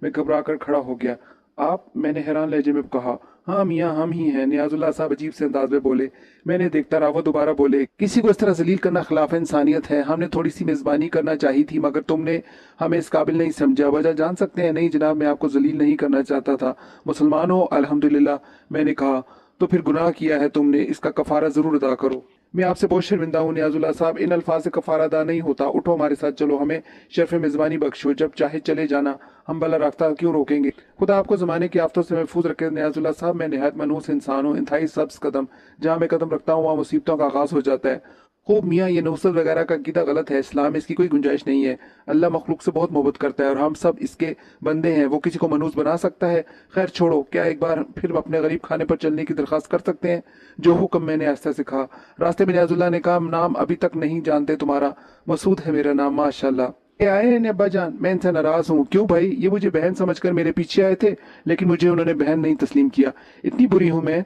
मैं घबरा कर खड़ा हो गया। आप? मैंने हैरान लहजे में कहा। हाँ मियाँ, हम ही हैं, नियाजुल्लाह साहब अजीब से अंदाज में बोले। मैंने देखता रहा। वो दोबारा बोले, किसी को इस तरह जलील करना खिलाफ इंसानियत है। हमने थोड़ी सी मेजबानी करना चाहिए थी, मगर तुमने हमें इस काबिल नहीं समझा। वजह जान सकते हैं? नहीं जनाब, मैं आपको जलील नहीं करना चाहता था। मुसलमान हो? अल्हम्दुलिल्लाह। मैंने कहा, तो फिर गुनाह किया है तुमने, इसका कफारा जरूर अदा करो। मैं आपसे बहुत शर्मिंदा हूँ नियाजुल्लाह साहब, इन अल्फाज से कफारा अदा नहीं होता। उठो हमारे साथ चलो, हमें शर्फ मेजबानी बख्शो, जब चाहे चले जाना, हम भला रास्ता क्यों रोकेंगे। खुदा आपको जमाने की आफतों से महफूज रखे नियाजुल्लाह साहब। मैं निहायत मनहूस इंसान हूँ, इंतहाई सब्ज कदम। जहाँ मैं कदम रखता हूँ वहाँ मुसीबतों का आगाज हो जाता है। खूब मियाँ, ये नौसल वगैरह का अकीदा गलत है। इस्लाम में इसकी कोई गुंजाइश नहीं है। अल्लाह मखलूक से बहुत मोहब्बत करता है और हम सब इसके बंदे हैं। वो किसी को मनहूस बना सकता है? खैर छोड़ो, क्या एक बार फिर अपने गरीब खाने पर चलने की दरख्वास्त कर सकते हैं? जो हुक्म मैंने आहिस्ता से कहा। रास्ते में नियाजुल्लाह ने कहा, नाम अभी तक नहीं जानते तुम्हारा? मसूद है मेरा नाम। माशाल्लाह। ये आए हैं अब्बा जान? मैं इनसे नाराज हूँ। क्यों भाई? ये मुझे बहन समझकर मेरे पीछे आए थे, लेकिन मुझे उन्होंने बहन नहीं तस्लीम किया। इतनी बुरी हूं मैं?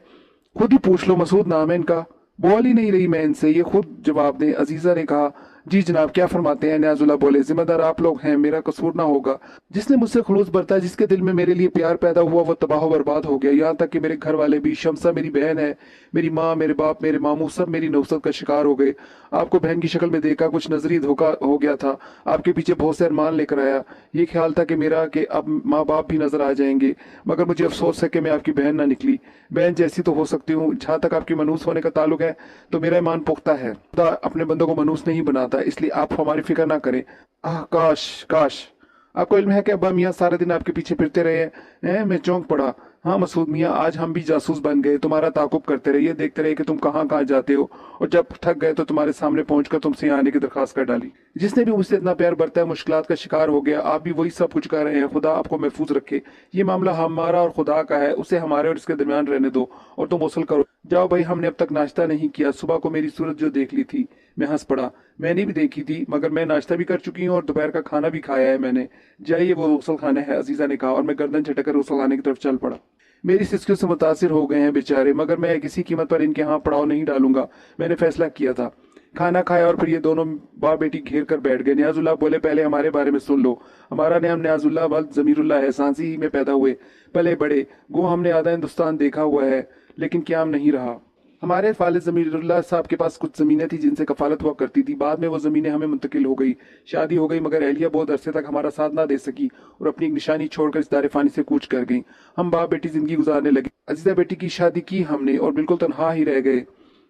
खुद ही पूछ लो, मसूद नाम है इनका। बोल ही नहीं रही मैं इनसे, ये खुद जवाब दें। अजीजा ने कहा, जी जनाब, क्या फरमाते हैं? नियाजुल्लाह बोले, जिम्मेदार आप लोग हैं, मेरा कसूर ना होगा। जिसने मुझसे खलूस बरता, जिसके दिल में मेरे लिए प्यार पैदा हुआ, वो तबाह बर्बाद हो गया। यहाँ तक कि मेरे घर वाले भी। शमसा मेरी बहन है, मेरी माँ, मेरे बाप, मेरे मामू सब मेरी नफरत का शिकार हो गए। आपको बहन की शक्ल में देखा, कुछ नजरी धोखा हो गया था। आपके पीछे बहुत से अरमान लेकर आया। ये ख्याल था कि मेरा कि अब माँ बाप भी नजर आ जाएंगे, मगर मुझे अफसोस है कि मैं आपकी बहन ना निकली। बहन जैसी तो हो सकती हूँ। जहाँ तक आपकी मनूस होने का ताल्लुक है, तो मेरा ईमान पुख्ता है। खुदा अपने बंदों को मनूस नहीं बनाता, इसलिए आप हमारी फिक्र ना करें। आह काश काश। आपको इल्म है कि अब्बा मियाँ सारे दिन आपके पीछे फिरते रहे हैं? मैं चौंक पड़ा। हाँ मसूद मियाँ, आज हम भी जासूस बन गए। तुम्हारा ताकुब करते रहिए, देखते रहे कि तुम कहाँ कहाँ जाते हो, और जब थक गए तो तुम्हारे सामने पहुंचकर तुमसे यहाँ आने की दरखास्त कर डाली। जिसने भी मुझसे इतना प्यार बरता है, मुश्किलात का शिकार हो गया। आप भी वही सब कुछ कर रहे हैं। खुदा आपको महफूज रखे। ये मामला हमारा और खुदा का है, उसे हमारे और इसके दरमियान रहने दो, और तुम वसूल करो। जाओ भाई, हमने अब तक नाश्ता नहीं किया। सुबह को मेरी सूरत जो देख ली थी, मैं हंस पड़ा। मैंने भी देखी थी, मगर मैं नाश्ता भी कर चुकी हूँ और दोपहर का खाना भी खाया है मैंने। जाइए, वो गुसल खाना है, अजीजा ने कहा, और मैं गर्दन झटक कर गुसल खाने की तरफ चल पड़ा। मेरी सिस्कियों से मुतासिर हो गए हैं बेचारे, मगर मैं किसी कीमत पर इनके यहाँ पड़ाव नहीं डालूंगा। मैंने फैसला किया था। खाना खाया और फिर ये दोनों बाप बेटी घेर कर बैठ गए। नियाजुल्लाह बोले, पहले हमारे बारे में सुन लो। हमारा नाम नियाजुल्लाह वल्द जमीरुल्लाह है। सांसी ही में पैदा हुए, पले बड़े। गो हमने आधा हिंदुस्तान देखा हुआ है, लेकिन क्या नहीं रहा। हमारे वालिद जमीरुल्लाह साहब के पास कुछ जमीनें थी जिनसे कफालत हुआ करती थी। बाद में वो जमीनें हमें मुंतकिल हो गई। शादी हो गई, मगर एहलिया बहुत अरसे तक हमारा साथ ना दे सकी और अपनी एक निशानी छोड़कर इस दारे फानी से कूच कर गई। हम बाप बेटी जिंदगी गुजारने लगे। अजीजा बेटी की शादी की हमने और बिल्कुल तनहा ही रह गए।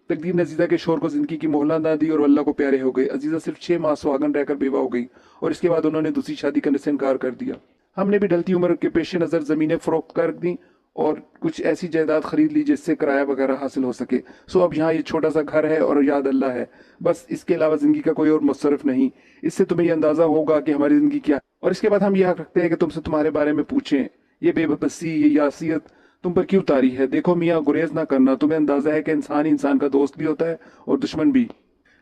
तकदीर ने अजीजा के शोर को जिंदगी की मोहलत ना दी और वो अल्लाह को प्यारे हो गए। अजीजा सिर्फ 6 माह सुहागन रहकर बेवा हो गई, और इसके बाद उन्होंने दूसरी शादी करने से इनकार कर दिया। हमने भी ढलती उम्र के पेश नज़र जमीनें फरोख्त कर दी और कुछ ऐसी जायदाद खरीद ली जिससे किराया वगैरह हासिल हो सके। सो अब यहाँ ये छोटा सा घर है और याद अल्लाह है, बस इसके अलावा जिंदगी का कोई और मुसरफ नहीं। इससे तुम्हें ये अंदाजा होगा कि हमारी जिंदगी क्या है। और इसके बाद हम ये हक रखते हैं कि तुमसे तुम्हारे बारे में पूछें। ये बेबसी, ये यासियत तुम पर क्यों तारी है? देखो मियाँ, गुरेज ना करना। तुम्हें अंदाजा है कि इंसान इंसान का दोस्त भी होता है और दुश्मन भी,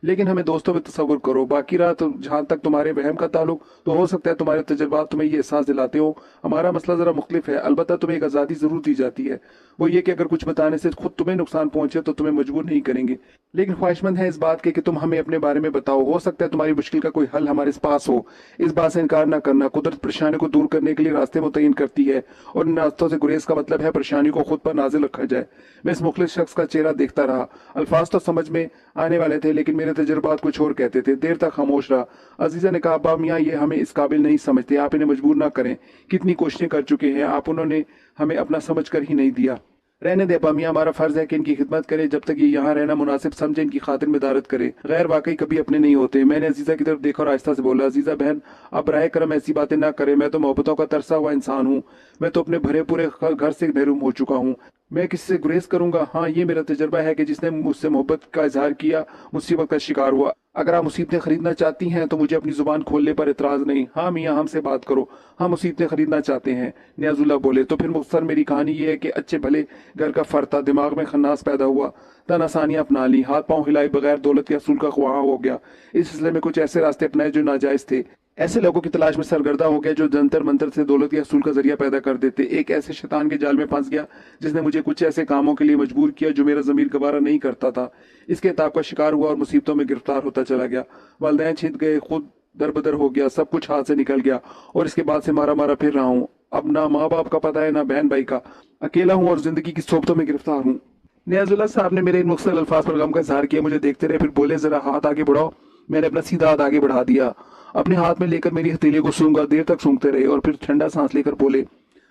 लेकिन हमें दोस्तों में तस्वुर करो। बाकी रहा तो जहाँ तक तुम्हारे वहम का ताल्लुक, तो हो सकता है तुम्हारे तजर्बात तुम्हें ये एहसास दिलाते हो। हमारा मसला ज़रा मुख्तलिफ है। अलबत्ता तुम्हें एक आज़ादी ज़रूर दी जाती है, वो ये कि अगर कुछ बताने से खुद तुम्हें नुकसान पहुंचे तो तुम्हें मजबूर नहीं करेंगे, लेकिन ख्वाहिशमंद है इस बात के कि तुम हमें अपने बारे में बताओ। हो सकता है तुम्हारी मुश्किल का कोई हल हमारे पास हो। इस बात से इनकार ना करना। कुदरत परेशानी को दूर करने के लिए रास्ते मुतय्यन करती है, और इन रास्तों से गुरेज का मतलब है परेशानी को खुद पर नाजिल रखा जाए। मैं इस मुखलिस शख्स का चेहरा देखता रहा। अल्फाज तो समझ में आने वाले थे, लेकिन मेरे तजुर्बात कुछ और कहते थे। देर तक खामोश रहा। अजीजा ने कहा, अब्बा मियाँ ये हमें इस काबिल नहीं समझते, आप इन्हें मजबूर ना करें। कितनी कोशिशें कर चुके हैं आप, उन्होंने हमें अपना समझ कर ही नहीं दिया। रहने दे अब्बा मियाँ, हमारा फर्ज है कि इनकी खिदमत करें जब तक ये यहाँ रहना मुनासिब समझे, इनकी खातिर मदारत करे। गैर वाकई कभी अपने नहीं होते। मैंने अजीजा की तरफ देखा और आहिस्ता से बोला, अजीजा बहन, आप बराए करम ऐसी बातें ना करें। मैं तो मोहब्बतों का तरसा हुआ इंसान हूँ। मैं तो अपने भरे पूरे घर से महरूम हो चुका हूँ। मैं किससे गुरेज करूंगा? हाँ, ये मेरा तजर्बा है कि जिसने मुझसे मोहब्बत का इजहार किया, मुसीबत का शिकार हुआ। अगर आप मुसीबतें खरीदना चाहती हैं तो मुझे अपनी जुबान खोलने पर एतराज नहीं। हाँ मियाँ, हमसे बात करो, हम मुसीबतें खरीदना चाहते हैं। नियाजुल्लाह बोले, तो फिर मुख्तसर मेरी कहानी ये है कि अच्छे भले घर का फर्द था, दिमाग में खन्नास पैदा हुआ, तन आसानियां अपना ली, हाथ पांव हिलाए बगैर दौलत के असूल का ख्वाहा हो गया। इस सिलसिले में कुछ ऐसे रास्ते अपनाए जो नाजायज थे। ऐसे लोगों की तलाश में सरगर्दा हो गया जो जंतर मंतर से दौलत के असूल का जरिया पैदा कर देते। एक ऐसे शैतान के जाल में फंस गया जिसने मुझे कुछ ऐसे कामों के लिए मजबूर किया जो मेरा जमीर गवारा नहीं करता था। इसके ताब का शिकार हुआ और मुसीबतों में गिरफ्तार होता चला गया। वालिदैन छिद गए, खुद दर बदर हो गया, सब कुछ हाथ से निकल गया, और इसके बाद से मारा मारा फिर रहा हूँ। अब ना माँ बाप का पता है ना बहन भाई का, अकेला हूँ और जिंदगी की सोबतों में गिरफ्तार हूँ। नियाजुल्लाह साहब ने मेरे इन मुख्तलिफ अल्फाज पर गम का इजहार किया, मुझे देखते रहे, फिर बोले जरा हाथ आगे बढ़ाओ। मैंने अपना सीधा हाथ आगे बढ़ा दिया, अपने हाथ में लेकर मेरी हथेली को सूंघा, देर तक सूंघते रहे और फिर ठंडा सांस लेकर बोले,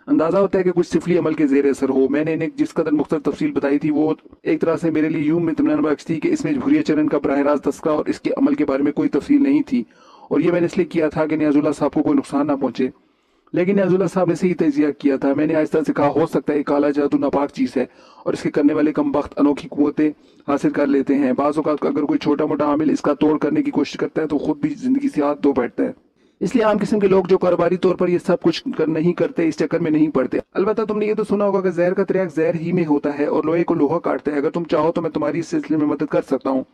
अंदाजा होता है कि कुछ सिफली अमल के जेर असर हो। मैंने इन्हें जिस कदर मुख्तलिफ तफसील बताई थी वो एक तरह से मेरे लिए यूं इत्मीनान बख्श थी कि इसमें हुर्रियत चरण का बराह रास्त तस्करा और इसके अमल के बारे में कोई तफसील नहीं थी, और ये मैंने इसलिए किया था कि नियाजुल्लाह साहब को कोई नुकसान ना पहुंचे। लेकिन नियाजुल्लाह साहब ने सही तजिया किया था। मैंने आहिस्ता से कहा, हो सकता है काला जादू नापाक चीज़ है और इसके करने वाले कमबख्त अनोखी कुव्वतें हासिल कर लेते हैं। बाज़ औक़ात अगर कोई छोटा मोटा आमिल इसका तोड़ करने की कोशिश करता है तो खुद भी जिंदगी से हाथ धो बैठता है। इसलिए आम किस्म के लोग जो कारोबारी तौर पर ये सब कुछ नहीं करते, इस चक्कर में नहीं पड़ते। अलबत्ता तुमने ये तो सुना होगा कि जहर का तिराक जहर ही में होता है और लोहे को लोहा काटता है। अगर तुम चाहो तो मैं तुम्हारी इस सिलसिले में मदद कर सकता हूँ।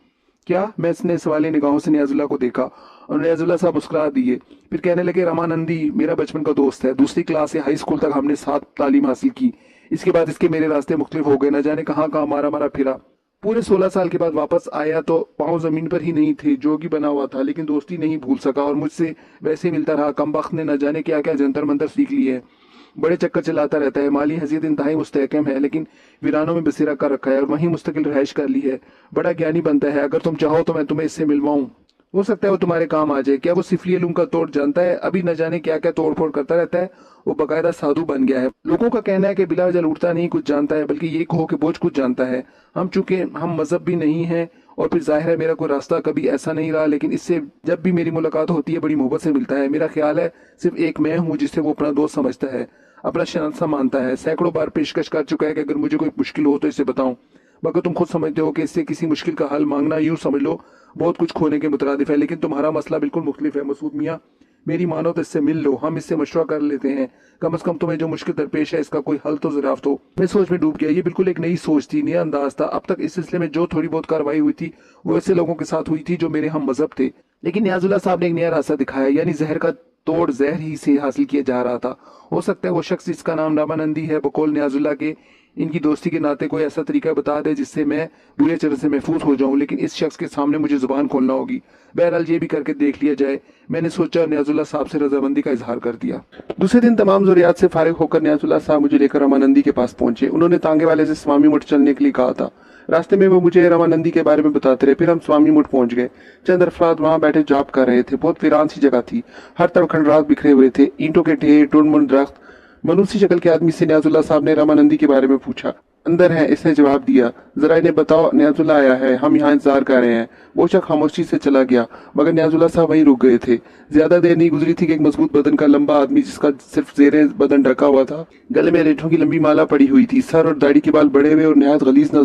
क्या? मैं इसने सवाली निगाहों से नियाजुल्लाह को देखा और नियाजुल्लाह साहब मुस्कुरा दिए, फिर कहने लगे, रामानंदी मेरा बचपन का दोस्त है, दूसरी क्लास से हाई स्कूल तक हमने साथ तालीम हासिल की। इसके बाद इसके मेरे रास्ते मुख्तलिफ हो गए, न जाने कहाँ कहाँ मारा मारा फिरा। पूरे 16 साल के बाद वापस आया तो पाँव जमीन पर ही नहीं थे, जोगी बना हुआ था, लेकिन दोस्ती नहीं भूल सका और मुझसे वैसे मिलता रहा। कमबख्त ने न जाने क्या क्या जंतर मंतर सीख लिए है, बड़े चक्कर चलाता रहता है, माली हैसियत इंतहाई मुस्तहकम है, लेकिन वीरानों में बसेरा कर रखा है और वहीं मुस्तकिल रहायश कर ली है। बड़ा ज्ञानी बनता है, अगर तुम चाहो तो मैं तुम्हें इससे मिलवाऊं, हो सकता है वो तुम्हारे काम आ जाए। क्या वो सिफली इल्म का तोड़ जानता है? अभी न जाने क्या क्या तोड़ फोड़ करता रहता है, वो बाकायदा साधु बन गया है। लोगों का कहना है कि बिला वजह उठता नहीं कुछ जानता है, बल्कि ये कहो कि बोझ कुछ जानता है। हम चूंकि हम मजहब भी नहीं है और फिर जाहिर है मेरा कोई रास्ता कभी ऐसा नहीं रहा, लेकिन इससे जब भी मेरी मुलाकात होती है बड़ी मोहब्बत से मिलता है। मेरा ख्याल है सिर्फ एक मैं हूँ जिसे वो अपना दोस्त समझता है, अपना शनासा मानता है। सैकड़ों बार पेशकश कर चुका है कि अगर मुझे कोई मुश्किल हो तो इसे बताऊं, मगर तुम खुद समझते हो कि इससे किसी मुश्किल का हल मांगना यूं समझ लो बहुत कुछ खोने के मुतरादिफ है। लेकिन तुम्हारा मसला बिल्कुल मुख्तलिफ है मसूद मियाँ, मेरी मानो तो इससे मिल लो, हम इससे मशवरा कर लेते हैं। कम से कम तुम्हें जो मुश्किल दरपेश है इसका कोई हल तो ज़राफ़त हो। मैं सोच में डूब गया, ये बिल्कुल एक नई सोच थी, नया अंदाज था। अब तक इस सिलसिले में जो थोड़ी बहुत कार्रवाई हुई थी वो ऐसे लोगों के साथ हुई थी जो मेरे हम मजहब थे, लेकिन नियाजुल्लाह साहब ने एक नया रास्ता दिखाया, यानी जहर का तोड़ जहर ही से हासिल किया जा रहा था। हो सकता है वो शख्स जिसका नाम रामानंदी है बकौल नियाजुल्लाह के इनकी दोस्ती के नाते कोई ऐसा तरीका बता दे जिससे मैं बुरे चरण से महफूज हो जाऊं, लेकिन इस शख्स के सामने मुझे जुबान खोलना होगी। बहरहाल ये भी करके देख लिया जाए, मैंने सोचा। नियाजुल्लाह साहब से रजामंदी का इजहार कर दिया। दूसरे दिन तमाम जरूरियात से फारिग होकर नियाजुल्लाह साहब मुझे लेकर रामानंदी के पास पहुंचे। उन्होंने तांगे वाले से स्वामी मठ चलने के लिए कहा था। रास्ते में वो मुझे रामानंदी के बारे में बताते रहे, फिर हम स्वामी मठ पहुंच गए। चंद अफराद वहां बैठे जाप कर रहे थे। बहुत वीरान सी जगह थी, हर तरफ खंडरात बिखरे हुए थे, ईंटों के ढेर, टुनमुन दरख्त। मनुष्य शक्ल के आदमी से नियाजुल्लाह साहब ने रामानंदी के बारे में पूछा। अंदर है, इसने जवाब दिया। जरा इन्हें बताओ, नियाजुल्लाह आया है, हम यहाँ इंतजार कर रहे हैं। वो शख्स खामोशी से चला गया, मगर नियाजुल्लाह साहब वहीं रुक गए थे। ज्यादा देर नहीं गुजरी थी कि एक मजबूत बदन का लंबा आदमी, जिसका सिर्फ जेरे बदन ढका हुआ था, गले में रेठों की लंबी माला पड़ी हुई थी, सर और दाढ़ी के बाल बड़े हुए और निहायत गलीज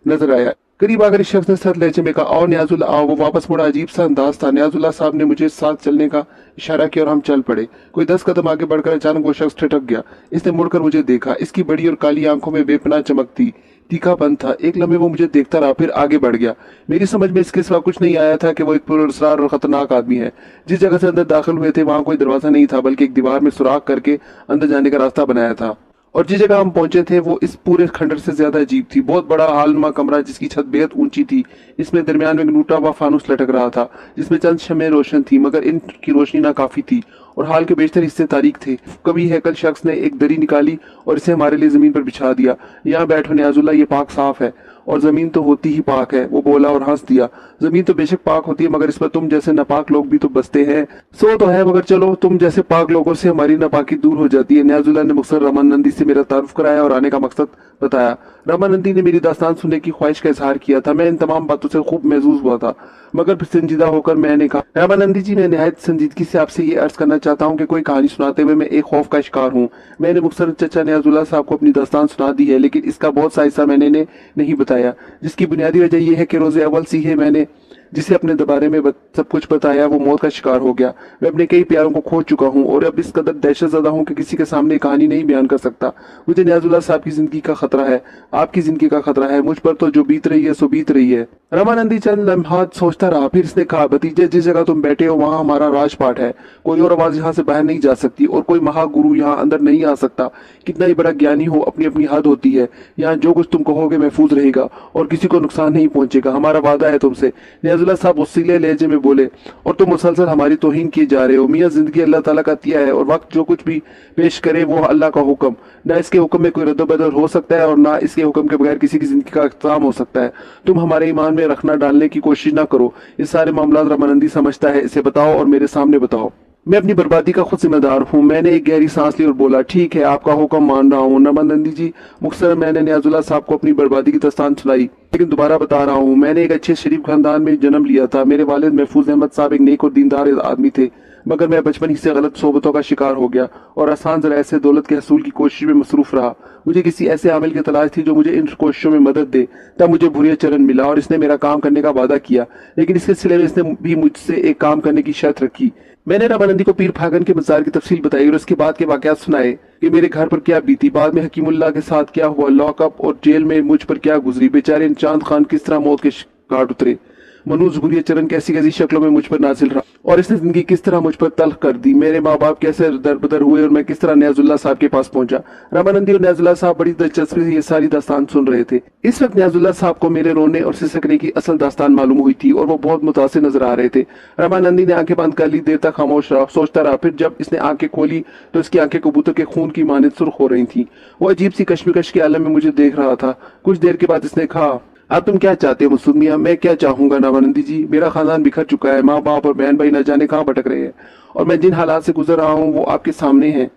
नजर आया। करीब आकर इस शख्स ने सर लहजे में कहा, आओ नियाजुल्लाह आओ। वो वापस मुड़ा, अजीब सा अंदाज था। नियाजुल्लाह साहब ने मुझे साथ चलने का इशारा किया और हम चल पड़े। कोई 10 कदम आगे बढ़कर अचानक वो शख्स ठिठक गया। इसने मुड़कर मुझे देखा। इसकी बड़ी और काली आंखों में बेपनाह चमक थी, तीखापन था। एक लम्हे वो मुझे देखता रहा, फिर आगे बढ़ गया। मेरी समझ में इसके सिवा कुछ नहीं आया था कि वो एक पुरअसरार और खतरनाक आदमी है। जिस जगह से अंदर दाखिल हुए थे वहां कोई दरवाजा नहीं था, बल्कि एक दीवार में सुराख करके अंदर जाने का रास्ता बनाया था। और जिस जगह हम पहुंचे थे वो इस पूरे खंडर से ज्यादा अजीब थी। बहुत बड़ा हालनुमा कमरा, जिसकी छत बेहद ऊंची थी। इसमें दरमियान में एक टूटा हुआ फानूस लटक रहा था, जिसमें चंद शमें रोशन थी, मगर इनकी रोशनी ना काफी थी और हाल के बेशतर हिस्से तारीक थे। कभी हैकल शख्स ने एक दरी निकाली और इसे हमारे लिए जमीन पर बिछा दिया। यहाँ बैठो नियाजुल्लाह, ये पाक साफ है और जमीन तो होती ही पाक है। वो बोला और हंस दिया। जमीन तो बेशक पाक होती है, मगर इस पर तुम जैसे नापाक लोग भी तो बसते हैं। सो तो है, मगर चलो तुम जैसे पाक लोगों से हमारी नापाकी दूर हो जाती है। नियाजुल्लाह ने मुख्तर रामानंदी से मेरा तारुफ कराया और आने का मकसद बताया। रामानंदी ने मेरी दास्तान सुनने की ख्वाहिश का इजहार किया था। मैं इन तमाम बातों से खूब महजूज हुआ था, मगर फिर संजीदा होकर मैंने कहा, रामानंदी जी, मैं निहायत संजीदगी से आपसे ये अर्ज करना चाहता हूँ कि कोई कहानी सुनाते हुए मैं एक खौफ का शिकार हूँ। मैंने मुख्तर चचा नियाजुल्लाह साहब को अपनी दास्तान सुना दी है, लेकिन इसका बहुत सा हिस्सा मैंने नहीं बताया, जिसकी बुनियादी वजह यह है कि रोज़े अव्वल से ही मैंने जिसे अपने बारे में सब कुछ बताया वो मौत का शिकार हो गया। मैं अपने कई प्यारों को खो चुका हूँ और अब इस कदर दहशत ज़दा हूँ कि किसी के सामने कहानी नहीं बयान कर सकता। मुझे नियाजुल्लाह साहब की जिंदगी का खतरा है, आपकी जिंदगी का खतरा है। मुझ पर तो जो बीत रही है सो बीत रही है। रामानंदी चंद लम्हात सोचता रहा, फिर इसने कहा, भतीजे, जिस जगह तुम बैठे हो वहाँ हमारा राजपाट है। कोई और आवाज यहाँ से बाहर नहीं जा सकती और कोई महागुरु यहाँ अंदर नहीं आ सकता। कितना ही बड़ा ज्ञानी हो, अपनी अपनी हद होती है। यहाँ जो कुछ तुम कहोगे महफूज रहेगा और किसी को नुकसान नहीं पहुंचेगा। हमारा वादा है तुमसे। नियाजुल्लाह साहब उसीले लहजे में बोले, और तुम मुसलसल हमारी तौहीन किए जा रहे हो। मियाँ जिंदगी अल्लाह ताला का दिया है और वक्त जो कुछ भी पेश करे वो अल्लाह का हुक्म, ना इसके हुक्म में कोई रद्द-बदल हो सकता है और ना इसके हुक्म के बगैर किसी की जिंदगी का इख्तिताम हो सकता है। तुम हमारे ईमान में रखना डालने की कोशिश ना करो। ये सारे मामला रमानंदी समझता है, इसे बताओ और मेरे सामने बताओ। मैं अपनी बर्बादी का खुद जिम्मेदार हूँ। मैंने एक गहरी सांस ली और बोला, ठीक है, आपका हुक्म मान रहा हूँ रमानंदी जी। मुख्तसर मैंने नियाजुल्लाह साहब को अपनी बर्बादी की दास्तान सुनाई, लेकिन दोबारा बता रहा हूँ, मैंने एक अच्छे शरीफ खानदान में जन्म लिया था। मेरे वालिद महफूज अहमद साहब एक नेक और दीनदार आदमी थे, मगर मैं बचपन ही से गलत सोबतों का शिकार हो गया और आसान जराए से दौलत के हसूल की कोशिश में मसरूफ रहा। मुझे किसी ऐसे आमिल की तलाश थी जो मुझे इन कोशिशों में मदद दे। तब मुझे भूरिया चरण मिला और इसने मेरा काम करने का वादा किया, लेकिन इसके सिले में इसने भी मुझसे एक काम करने की शर्त रखी। मैंने रमानंदी को पीर फागन के मज़ार की तफसील बताई और उसके बाद के वाकयात सुनाए कि मेरे घर पर क्या बीती, बाद में हकीमुल्लाह के साथ क्या हुआ, लॉकअप और जेल में मुझ पर क्या गुजरी, बेचारे चांद खान किस तरह मौत के घाट उतरे, मनूज भूरिया चरण कैसी कैसी शक्लों में मुझ पर नाजिल रहा और इसने जिंदगी किस तरह मुझ पर तल्ख कर दी, मेरे माँ बाप कैसे दरबदर हुए और मैं किस तरह नियाजुल्लाह साहब के पास पहुंचा। रमानंदी और नियाजुल्लाह साहब बड़ी दिलचस्पी से ये सारी दास्तान सुन रहे थे। इस वक्त नियाजुल्लाह साहब को मेरे रोने और सिसकने की असल दास्तान मालूम हुई थी और वो बहुत मुतासिर नजर आ रहे थे। रमानंदी ने आंखें बंद कर ली, देर तक खामोश रहा, सोचता रहा। फिर जब इसने आंखें खोली तो इसकी आंखें कबूतर के खून की मानिंद सुर्ख हो रही थी। वो अजीब सी कश्मकश के आलम में मुझे देख रहा था। कुछ देर के बाद इसने कहा, अब तुम क्या चाहते हो मसूद मियां? मैं क्या चाहूंगा रमानंदी जी, मेरा खानदान बिखर चुका है, माँ बाप और बहन भाई न जाने कहाँ भटक रहे हैं और मैं जिन हालात से गुजर रहा हूँ वो आपके सामने हैं।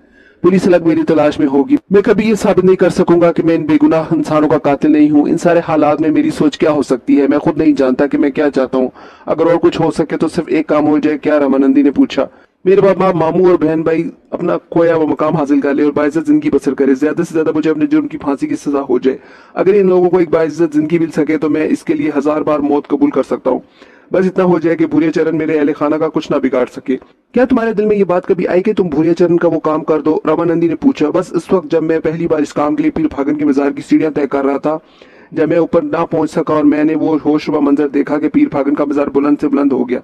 पुलिस अलग मेरी तलाश में होगी। मैं कभी ये साबित नहीं कर सकूंगा कि मैं इन बेगुनाह इंसानों का कातिल नहीं हूँ। इन सारे हालात में मेरी सोच क्या हो सकती है, मैं खुद नहीं जानता कि मैं क्या चाहता हूँ। अगर और कुछ हो सके तो सिर्फ एक काम हो जाए। क्या? रमानंदी ने पूछा। मेरे बाप मामू और बहन भाई अपना खोया हुआ मकाम हासिल कर ले और बाइज्जत जिंदगी बसर करे। ज्यादा से ज्यादा मुझे अपने जुर्म की फांसी की सजा हो जाए। अगर इन लोगों को एक बाइज्जत जिंदगी मिल सके तो मैं इसके लिए 1000 बार मौत कबूल कर सकता हूँ। बस इतना हो जाए कि भूरिया चरण मेरे अहले खाना का कुछ ना बिगाड़ सके। क्या तुम्हारे दिल में ये बात कभी आई कि तुम भूरिया चरण का वो काम कर दो? रमानंदी ने पूछा। बस इस वक्त जब मैं पहली बार इस काम के लिए पीर फागन के मजार की सीढ़ियां तय कर रहा था, जब मैं ऊपर ना पहुंच सका और मैंने वो होशरुबा मंजर देखा कि पीर फागन का मजार बुलंद से बुलंद हो गया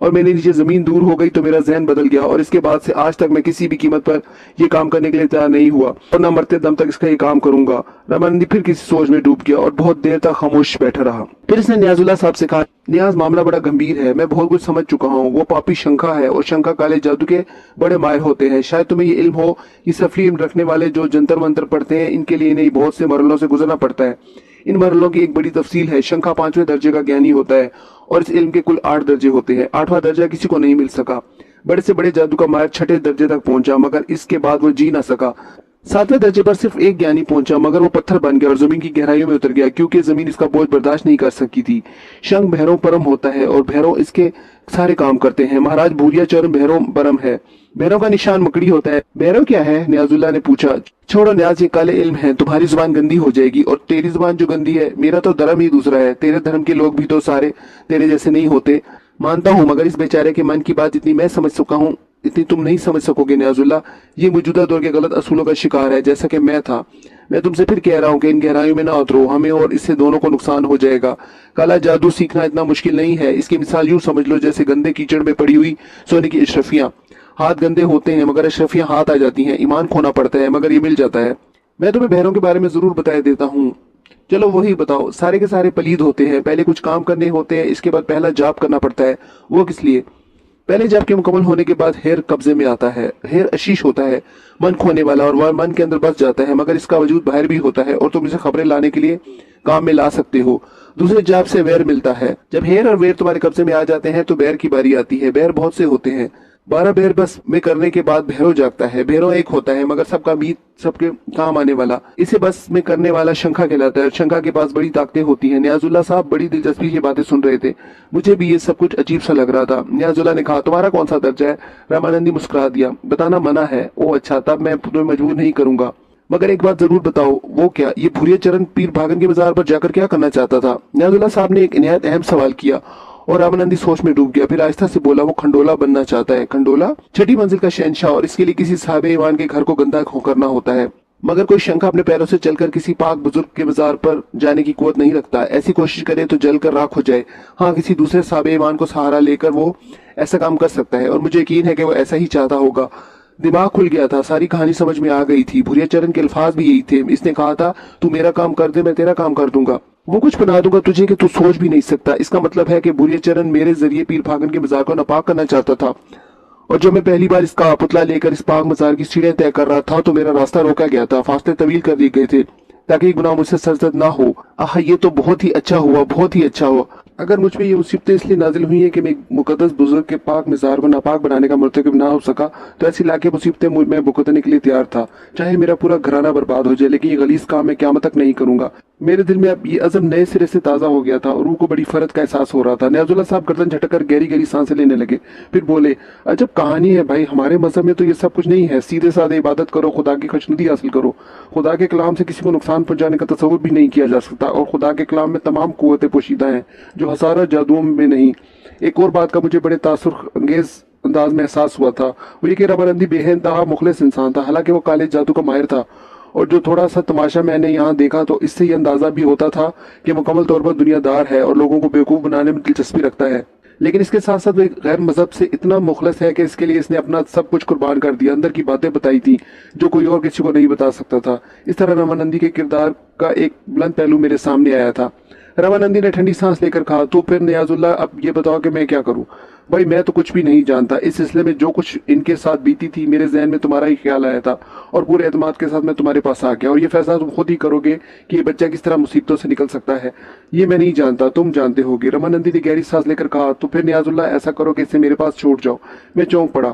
और मेरे नीचे जमीन दूर हो गई, तो मेरा ज़हन बदल गया और इसके बाद से आज तक मैं किसी भी कीमत पर यह काम करने के लिए तैयार नहीं हुआ और न मरते दम तक इसका ये काम करूंगा। रमानंदी फिर किसी सोच में डूब गया और बहुत देर तक खामोश बैठा रहा। फिर इसने नियाजुल्लाह साहब से कहा, नियाज, मामला बड़ा गंभीर है, मैं बहुत कुछ समझ चुका हूँ। वो पापी शंखा है और शंखा काले जादू के बड़े माहिर होते हैं। शायद तुम्हें ये इल्म हो, ये सफली इल्म रखने वाले जो जंतर मंतर पढ़ते हैं, इनके लिए इन्हें बहुत से मरलों से गुजरना पड़ता है। इन मरलों की एक बड़ी तफसील है। शंखा 5वें दर्जे का ज्ञानी होता है और इस इल्म के कुल 8 दर्जे होते हैं। 8वां दर्जा किसी को नहीं मिल सका। बड़े से बड़े जादू का माहिर 6ठे दर्जे तक पहुंचा, मगर इसके बाद वो जी ना सका। 7वें दर्जे पर सिर्फ एक ज्ञानी पहुंचा, मगर वो पत्थर बन गया और जमीन की गहराइयों में उतर गया, क्योंकि जमीन इसका बोझ बर्दाश्त नहीं कर सकी थी। शंख भैरव परम होता है और भैरव इसके सारे काम करते हैं। महाराज भूरिया चरण भैरव परम है। भैरव का निशान मकड़ी होता है। भैरव क्या है? नियाजुल्लाह ने पूछा। छोड़ो न्याज, ये काले इल्म है, तुम्हारी जुबान गंदी हो जाएगी और तेरी जुबान जो गंदी है, मेरा तो धर्म ही दूसरा है। तेरे धर्म के लोग भी तो सारे तेरे जैसे नहीं होते, मानता हूँ, मगर इस बेचारे के मन की बात जितनी मैं समझ सका हूँ इतनी तुम नहीं समझ सकोगे नियाजुल्लाह। ये मौजूदा दौर के गलत असूलों का शिकार है, जैसा कि मैं था। मैं तुमसे फिर कह रहा हूँ कि इन गहराइयों में ना उतरो, हमें और इससे दोनों को नुकसान हो जाएगा। काला जादू सीखना इतना मुश्किल नहीं है। इसकी मिसाल यूं समझ लो जैसे गंदे कीचड़ में पड़ी हुई सोने की अशरफियां। हाथ गंदे होते हैं मगर अशरफियां हाथ आ जाती हैं। ईमान खोना पड़ता है मगर ये मिल जाता है। मैं तुम्हें भैरों के बारे में जरूर बता देता हूँ। चलो वही बताओ। सारे के सारे पलीद होते हैं। पहले कुछ काम करने होते हैं, इसके बाद पहला जाप करना पड़ता है। वो किस लिए? पहले जाप के मुकम्मल होने के बाद हेर कब्जे में आता है। हेर अशीश होता है, मन खोने वाला, और वह मन के अंदर बस जाता है, मगर इसका वजूद बाहर भी होता है और तुम इसे खबरें लाने के लिए काम में ला सकते हो। दूसरे जाप से वैर मिलता है। जब हेर और वैर तुम्हारे कब्जे में आ जाते हैं तो बैर की बारी आती है। बैर बहुत से होते हैं। 12 बैर बस में करने के बाद भैरव जागता है। भैरव एक होता है मगर सबका मीत, सबके काम आने वाला। इसे बस में करने वाला शंखा कहलाता है। शंखा के पास बड़ी ताकतें होती हैं। नियाजुल्लाह साहब बड़ी दिलचस्पी से बातें सुन रहे थे। मुझे भी ये सब कुछ अजीब सा लग रहा था। नियाजुल्लाह ने कहा, तुम्हारा कौन सा दर्जा है? रामानंदी मुस्कुरा दिया। बताना मना है। ओ अच्छा, तब मैं तुम्हें मजबूर नहीं करूंगा, मगर एक बात जरूर बताओ। वो क्या? ये भूरिया चरण पीर भागन के बाजार पर जाकर क्या करना चाहता था? नियाजुल्लाह साहब ने एक निहायत अहम सवाल किया और रामानंदी सोच में डूब गया। फिर आहिस्ता से बोला, वो खंडोला बनना चाहता है। खंडोला? 6ठी मंजिल का शहनशाह, और इसके लिए किसी साहिब ईमान के घर को गंदा करना होता है। मगर कोई शंखा अपने पैरों से चलकर किसी पाक बुजुर्ग के बाजार पर जाने की कुव्वत नहीं रखता। ऐसी कोशिश करे तो जलकर राख हो जाए। हाँ, किसी दूसरे साहिब ईमान को सहारा लेकर वो ऐसा काम कर सकता है, और मुझे यकीन है कि वो ऐसा ही चाहता होगा। दिमाग खुल गया था। सारी कहानी समझ में आ गई थी। भूरिया चरण के अल्फाज भी यही थे। इसने कहा था, तू मेरा काम कर दे, मैं तेरा काम कर दूंगा। वो कुछ बना दूंगा तुझे कि तू सोच भी नहीं सकता। इसका मतलब है कि बुरिया चरण मेरे जरिए पीर फागन के मजार को नापाक करना चाहता था। और जब मैं पहली बार इसका पुतला लेकर इस पाक मजार की सीढ़ियां तय कर रहा था तो मेरा रास्ता रोका गया था, फासले तवील कर दिए गए थे ताकि ये गुनाह मुझसे सरजद ना हो। आह, ये तो बहुत ही अच्छा हुआ, बहुत ही अच्छा हुआ। अगर मुझ पे ये मुसीबतें इसलिए नाजिल हुई हैं कि मैं मुकद्दस बुजुर्ग के पाक मिज़ार को नापाक बनाने का मुर्तकिब ना हो सका, तो ऐसी लाके मुसीबतें मैं भुगतने के लिए तैयार था, चाहे मेरा पूरा घराना बर्बाद हो जाए, लेकिन ये गलीज काम मैं क़यामत तक नहीं करूंगा। मेरे दिल में अब ये अज़म नए सिरे से ताज़ा हो गया था और रूह को बड़ी फरत का एहसास हो रहा था। नियाज़ुल्लाह साहब गर्दन झटक गहरी गहरी सांसें लेने लगे, फिर बोले, अजब कहानी है भाई, हमारे मजहब में तो ये सब कुछ नहीं है। सीधे साधे इबादत करो, खुदा की खुशनुदी हासिल करो। खुदा के कलाम से किसी को नुकसान पहुंचाने का तसव्वुर भी नहीं किया जा सकता, और खुदा के कलाम में तमाम कुव्वतें पोशीदा हैं जो हज़ारों जादुओं में नहीं। एक और बात का मुझे बड़े तासुर अंगेज अंदाज में एहसास हुआ था, वो ये कि रवानंदी बेइंतहा मुखलिस इंसान था। हालांकि वो काले जादू का माहिर था, और जो थोड़ा सा तमाशा मैंने यहाँ देखा तो इससे ये अंदाजा भी होता था कि मुकम्मल तौर पर दुनियादार है और लोगों को बेवकूफ़ बनाने में दिलचस्पी रखता है। लेकिन इसके साथ साथ वो एक गैर मजहब से इतना मुखलस है कि इसके लिए इसने अपना सब कुछ कुर्बान कर दिया, अंदर की बातें बताई थी जो कोई और किसी को नहीं बता सकता था। इस तरह रवानंदी के किरदार का एक बुलंद पहलू मेरे सामने आया था। रवानंदी ने ठंडी सांस लेकर कहा, तो फिर नियाजुल्लाह अब ये बताओ कि मैं क्या करूं? भाई मैं तो कुछ भी नहीं जानता। इस सिलसिले में जो कुछ इनके साथ बीती थी मेरे जहन में तुम्हारा ही ख्याल आया था, और पूरे एतमाद के साथ मैं तुम्हारे पास आ गया, और ये फैसला तुम खुद ही करोगे कि ये बच्चा किस तरह मुसीबतों से निकल सकता है। ये मैं नहीं जानता, तुम जानते होगे। रवानंदी ने गहरी सांस लेकर कहा, तो फिर नियाजुल्लाह ऐसा करो कि इसे मेरे पास छोड़ जाओ। मैं चौंक पड़ा।